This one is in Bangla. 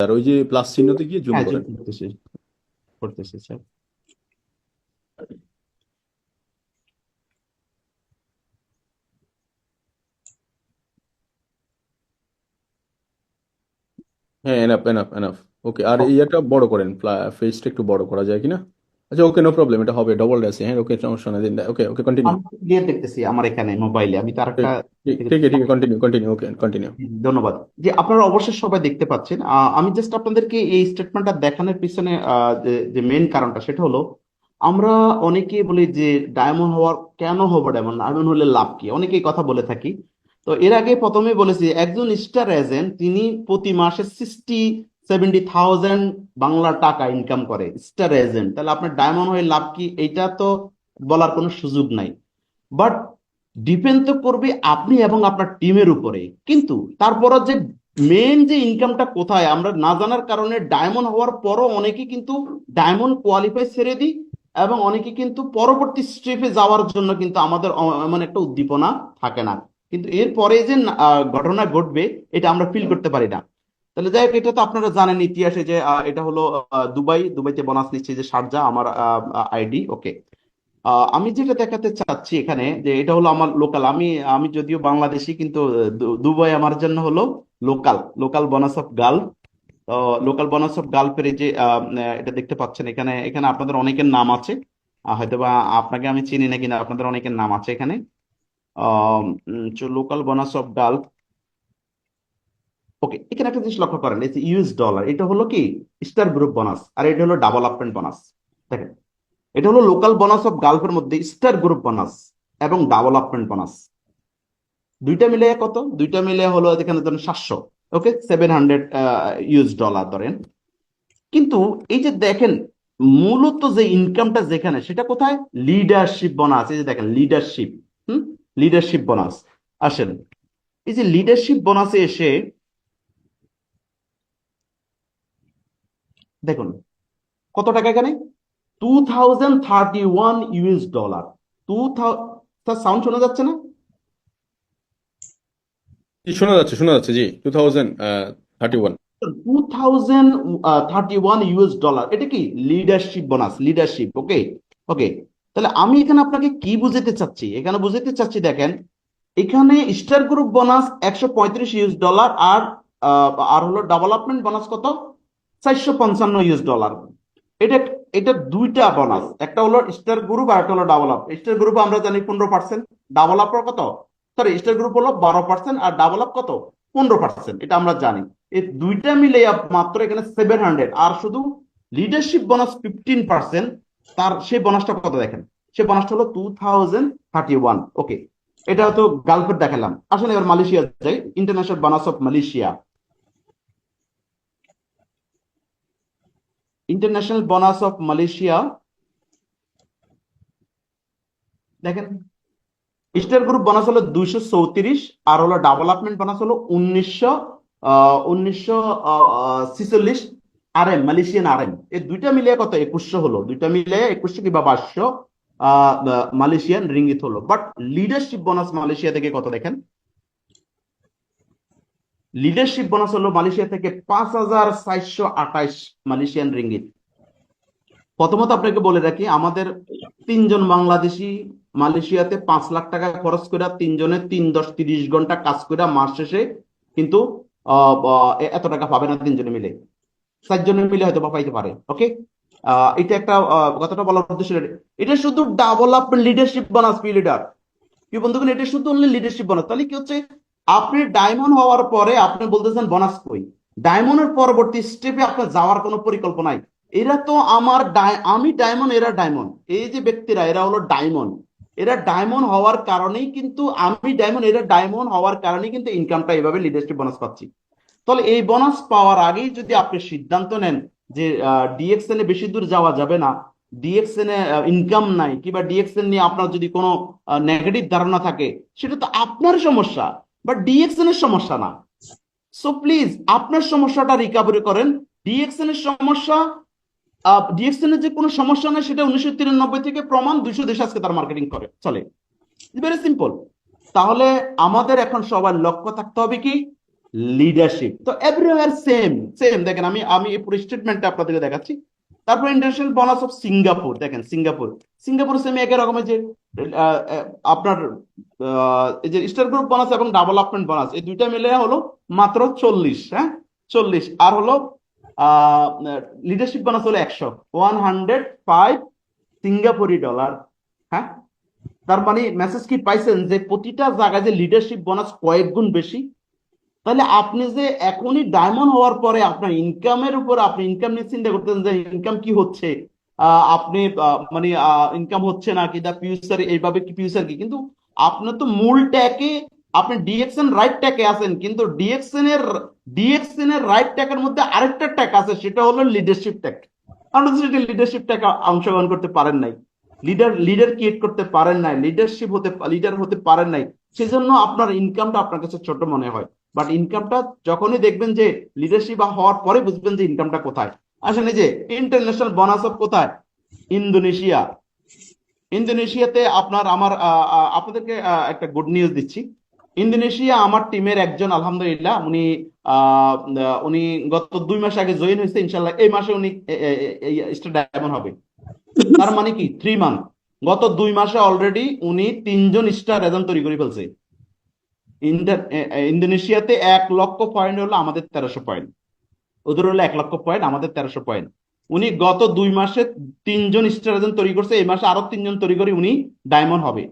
আর ওই যে প্লাস চিহ্নতে গিয়ে জুম হ্যাঁ, জুম করেন। করতেছি, করতেছি স্যার। হ্যাঁ, এনাফ এনাফ এনাফ। ওকে, আর ও, ইয়েটা বড় করেন, ফেসটা একটু বড় করা যায় কিনা? আচ্ছা, ওকে, নো প্রবলেম, এটা হবে ডবল ড্যাশে। হ্যাঁ, ওকে, সমস্যা নেই। ওকে ওকে, কন্টিনিউ। আমি ক্লিয়ার দেখতেছি আমার এখানে মোবাইলে, আমি তো আরেকটা ঠিক থেকে ঠিক ঠিক, কন্টিনিউ কন্টিনিউ, ওকে কন্টিনিউ। ধন্যবাদ। যে আপনারা অবশ্যই সবাই দেখতে পাচ্ছেন, আমি জাস্ট আপনাদেরকে এই স্টেটমেন্টটা দেখানোর পিছনে যে যে মেইন কারণটা সেটা হলো, আমরা অনেকেই বলি যে ডায়মন্ড হওয়ার কেন হবো, ডায়মন্ড ডায়মন্ড হলে লাভ কি, অনেকেই কথা বলে থাকি। তো এর আগে প্রথমে বলেছি, একজন স্টার এজেন্ট তিনি প্রতি মাসে 60-70 থাউজেন্ড বাংলা টাকা ইনকাম করে স্টার এজেন্ট, তাহলে আপনার ডায়মন্ড হয়ে লাভ কি, এইটা তো বলার কোনো সুযোগ নাই। বাট ডিপেন্ড তো করবে আপনি এবং আপনার টিমের উপরে। কিন্তু তারপরও যে মেন যে ইনকামটা কোথায় আমরা না জানার কারণে ডায়মন্ড হওয়ার পরও অনেকে কিন্তু ডায়মন্ড কোয়ালিফাই ছেড়ে দিই, এবং অনেকে কিন্তু পরবর্তী স্টেপে যাওয়ার জন্য কিন্তু আমাদের এমন একটা উদ্দীপনা থাকে না, কিন্তু এরপরে যে ঘটনা ঘটবে এটা আমরা ফিল করতে পারি না। তাহলে যাই হোক, এটা তো আপনারা জানেন ইতিহাসে যে এটা হলো দুবাইতে বোনাস নিচ্ছে যে শারজা আমার আইডি। ওকে, আমি যেটা দেখাতে চাচ্ছি এখানে যে এটা হলো আমার লোকাল, আমি আমি যদিও বাংলাদেশি, কিন্তু দুবাই আমার জন্য হলো local, local bonus of Gulf. Local bonus of গালফের এই যে এটা দেখতে পাচ্ছেন এখানে, এখানে আপনাদের অনেকের নাম আছে। হয়তো বা আপনাকে আমি চিনি না, কিনা আপনাদের অনেকের নাম আছে এখানে। Local bonus of Gulf. Okay, এখানে একটা জিনিস লক্ষ্য করেন, এই যে ইউএস ডলার, এটা হলো কি স্টার গ্রুপ বোনাস, আর এটা হলো ডেভেলপমেন্ট বোনাস। দেখেন, এটা হলো লোকাল বোনাস অফ গালফের মধ্যে স্টার গ্রুপ বোনাস এবং ডেভেলপমেন্ট বোনাস, দুইটা মিলে কত, দুইটা মিলে হলো এখানে ধরেন 700। ওকে, 700 ইউএস ডলার ধরেন। কিন্তু এই যে দেখেন, মূলত যে ইনকামটা যেখানে সেটা কোথায়, লিডারশিপ বোনাস। এই যে দেখেন লিডারশিপ, হুম, লিডারশিপ বোনাস। আসেন, এই যে লিডারশিপ বোনাসে এসে দেখুন কত টাকা এখানে, 2031 ইউএস ডলার। টু সাউন্ড শোনা যাচ্ছে না? জি, শোনা যাচ্ছে, জি। 2031। 2031 ইউএস ডলার, এটা কি লিডারশিপ বোনাস, লিডারশিপ। ওকে, ওকে, তাহলে আমি এখানে আপনাকে কি বুঝাতে চাচ্ছি, এখানে বুঝাতে চাচ্ছি দেখেন, এখানে star group bonus 135 US dollar, আর আর হলো ডেভেলপমেন্ট বোনাস কত, 455 ইউএস ডলার। এটা এটা দুইটা বোনাস, একটা হলো স্টার গ্রুপ আর একটা হলো ডেভেলপ। স্টার গ্রুপ আমরা জানি 15%, ডেভেলপার কত, সরি স্টার গ্রুপ হলো 12% আর ডেভেলপ কত, 15%, এটা আমরা জানি। এই দুইটা মিলে মাত্র এখানে 700, আর শুধু লিডারশিপ বোনাস 15%, তার সেই বোনাসটা কত দেখেন, সেই বোনাসটা হলো 2031। ওকে, এটা তো গালফের দেখালাম। আসলে এবার মালয়েশিয়া যাই, international bonus of Malaysia. International bonus of Malaysia দেখেন, স্টার গ্রুপ বোনাস হলো 234, আর হলো ডেভেলপমেন্ট বোনাস হলো 1946 আরএম, মালয়েশিয়ান আরএম। এই দুইটা মিলিয়ে কত, 2100 হলো, দুইটা মিলিয়ে 2100 কিংবা 2200 মালয়েশিয়ান রিঙ্গিত হলো। বাট লিডারশিপ বোনাস মালয়েশিয়া থেকে কত দেখেন, লিডারশিপ বোনাস হলো মালয়েশিয়া থেকে 5428 মালয়েশিয়ান রিঙ্গিত। প্রথমত আপনাকে বলে রাখি, আমাদের তিনজন বাংলাদেশি মালয়েশিয়াতে 5 লাখ টাকা খরচ করে, তিনজনে 3 10 30 ঘন্টা কাজ করে মাস শেষে কিন্তু এত টাকা পাবে না তিনজনে মিলে, 4 জনে মিলে হয়তো বা পাইতে পারে। ওকে, এটা একটা কথাটা বলার উদ্দেশ্য এটা শুধু development leadership bonus P leader, কি বন্ধুগণ, এটা শুধু অনলি লিডারশিপ বোনাস। তাহলে কি হচ্ছে, আপনি ডায়মন্ড হওয়ার পরে আপনি বলতেছেন বোনাস কই, ডায়মন্ডের পরবর্তী স্টেপে আপনার যাওয়ার কোনো পরিকল্পনা নাই। এরা তো আমার আমি ডায়মন্ড, এরা ডায়মন্ড, এই যে ব্যক্তিরা এরা হলো ডায়মন্ড, এরা ডায়মন্ড হওয়ার কারণেই কিন্তু আমি ডায়মন্ড, এরা ডায়মন্ড হওয়ার কারণেই কিন্তু ইনকামটা এইভাবে লিডারশিপ বোনাস পাচ্ছি। তাহলে এই বোনাস পাওয়ার আগেই যদি আপনি সিদ্ধান্ত নেন যে ডিএক্সএন এ বেশি দূর যাওয়া যাবে না, ডিএক্সএন এ ইনকাম নাই, কিংবা ডিএক্সএন নিয়ে আপনার যদি কোনো নেগেটিভ ধারণা থাকে, সেটা তো আপনার সমস্যা, বা ডিএক্সএন এর সমস্যা না। সো প্লিজ আপনার সমস্যাটা রিকভারি করেন। ডিএক্সএন এর সমস্যা, ডিএক্সএন এর যে কোনো সমস্যা না, সেটা 1993 থেকে প্রমাণ, 200 দেশ আজকে তার মার্কেটিং করে চলে, ভেরি সিম্পল। তাহলে আমাদের এখন সবার লক্ষ্য থাকতে হবে কি, লিডারশিপ। তো এভরিওয়্যার সেম সেম, দেখেন আমি আমি এই পুরো স্টেটমেন্টটা আপনাদেরকে দেখাচ্ছি। তারপর ইন্টারন্যাশনাল বোনাস অফ সিঙ্গাপুর, দেখেন সিঙ্গাপুর, সিঙ্গাপুর সেম একই রকমের যে আপনার এই যে স্টার গ্রুপ বোনাস এবং ডেভেলপমেন্ট বোনাস এই দুইটা মিলে হলো মাত্র 40, হ্যাঁ 40, আর হলো লিডারশিপ বোনাস হলো 105 সিঙ্গাপুরি ডলার। হ্যাঁ, তার মানে মেসেজ কি পাইছেন যে প্রতিটা জায়গায় যে লিডারশিপ বোনাস কয়েক গুণ বেশি। তাহলে আপনি যে এখনই ডায়মন্ড হওয়ার পরে আপনার ইনকামের উপর আপনি ইনকাম নিয়ে চিন্তা করতেন যে ইনকাম কি হচ্ছে, আপনি মানে ইনকাম হচ্ছে না কি, দা ফিউচার এইভাবে কি ফিউচার কি, কিন্তু আপনার তো মূল ট্যাকে আপনি ডিএক্সএন রাইট ট্যাকে আছেন, কিন্তু ডিএক্সএন এর রাইট ট্যাকের মধ্যে আরেকটা ট্যাক আছে, সেটা হলো লিডারশিপ ট্যাক। আপনি যদি লিডারশিপ ট্যাকে অংশগ্রহণ করতে পারেন নাই, লিডার লিডার ক্রিয়েট করতে পারেন নাই, লিডার হতে পারেন নাই, সেজন্য আপনার ইনকামটা আপনার কাছে ছোট মনে হয়। বাট ইনকামটা যখনই দেখবেন যে লিডারশিপ হওয়ার পরে বুঝবেন যে ইনকামটা কোথায়। আসলে যে ইন্টারন্যাশনাল বোনাস অফ কোথায়, ইন্দোনেশিয়া। ইন্দোনেশিয়াতে আপনার আমার আপনাদেরকে একটা গুড নিউজ দিচ্ছি। ইন্দোনেশিয়া আমার টিমের একজন আলহামদুলিল্লাহ উনি গত 2 মাস আগে জয়েন হয়েছে, ইনশাল্লাহ এই মাসে উনি স্টার ডায়মন্ড হবে। তার মানে কি 3 মান্থ, গত 2 মাসে অলরেডি উনি 3জন স্টার এজন তৈরি করে ফেলছে। ইন্দোনেশিয়াতে 1 লক্ষ পয়েন্ট হলো আমাদের 1300 পয়েন্ট, ওদের হলো 1 লক্ষ পয়েন্ট, আমাদের 1300 পয়েন্ট। উনি গত 2 মাসে 3জন স্টার এজন তৈরি করছে, এই মাসে আরো 3জন তৈরি করে উনি ডায়মন্ড হবে।